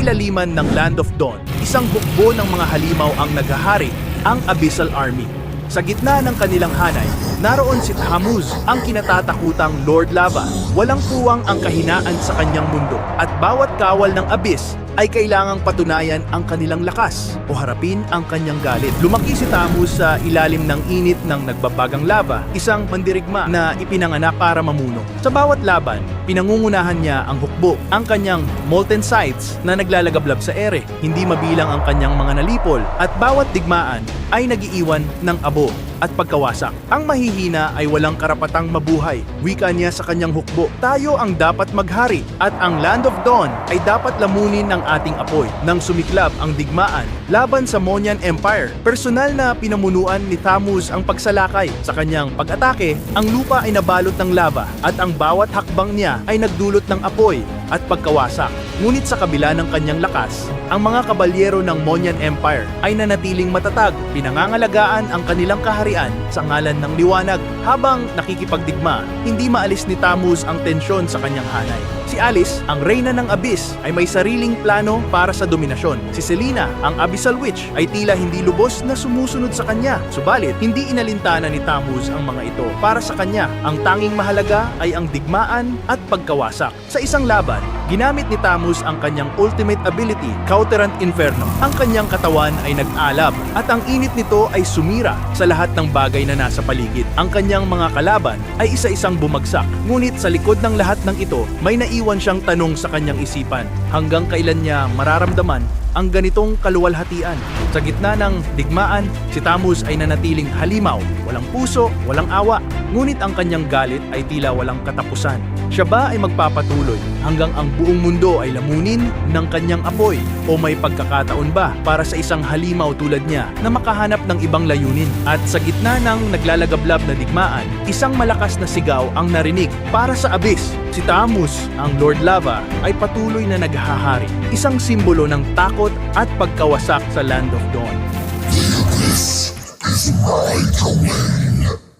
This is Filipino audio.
kailaliman ng Land of Dawn, isang hukbo ng mga halimaw ang naghahari, ang Abyssal Army. Sa gitna ng kanilang hanay, naroon si Tammuz, ang kinatatakutang Lord Lava. Walang puwang ang kahinaan sa kanyang mundo, at bawat kawal ng Abyss ay kailangang patunayan ang kanilang lakas o harapin ang kanyang galit. Lumaki si Tammuz sa ilalim ng init ng nagbabagang lava, isang mandirigma na ipinanganak para mamuno. Sa bawat laban, pinangungunahan niya ang hukbo, ang kanyang molten sights na naglalagablab sa ere, hindi mabilang ang kanyang mga nalipol, at bawat digmaan ay nagiiwan ng abo at pagkawasak. Ang mahihina ay walang karapatang mabuhay. Wika niya sa kanyang hukbo, tayo ang dapat maghari at ang Land of Dawn ay dapat lamunin ng ating apoy. Nang sumiklab ang digmaan laban sa Monyan Empire, personal na pinamunuan ni Tammuz ang pagsalakay. Sa kanyang pag-atake, ang lupa ay nabalot ng lava at ang bawat hakbang niya ay nagdulot ng apoy at pagkawasak. Ngunit sa kabila ng kanyang lakas, ang mga kabalyero ng Monyan Empire ay nanatiling matatag, pinangangalagaan ang kanilang kaharian sa ngalan ng liwanag. Habang nakikipagdigma, hindi maalis ni Tammuz ang tensyon sa kanyang hanay. Si Alice, ang reyna ng Abyss, ay may sariling plano para sa dominasyon. Si Selena, ang Abyssal Witch, ay tila hindi lubos na sumusunod sa kanya. Subalit, hindi inalintana ni Tammuz ang mga ito. Para sa kanya, ang tanging mahalaga ay ang digmaan at pagkawasak. Sa isang laban, ginamit ni Tammuz ang kanyang ultimate ability, Cauterant Inferno. Ang kanyang katawan ay nag-alab at ang init nito ay sumira sa lahat ng bagay na nasa paligid. Ang kanyang mga kalaban ay isa-isang bumagsak. Ngunit sa likod ng lahat ng ito, may naiwan siyang tanong sa kanyang isipan. Hanggang kailan niya mararamdaman ang ganitong kaluwalhatian? Sa gitna ng digmaan, si Tammuz ay nanatiling halimaw, walang puso, walang awa. Ngunit ang kanyang galit ay tila walang katapusan. Siya ba ay magpapatuloy hanggang ang buong mundo ay lamunin ng kanyang apoy? O may pagkakataon ba para sa isang halimaw tulad niya na makahanap ng ibang layunin? At sa gitna ng naglalagablab na digmaan, isang malakas na sigaw ang narinig para sa Abyss. Si Tammuz, ang Lord Lava, ay patuloy na naghahari, isang simbolo ng takot at pagkawasak sa Land of Dawn. This is my domain.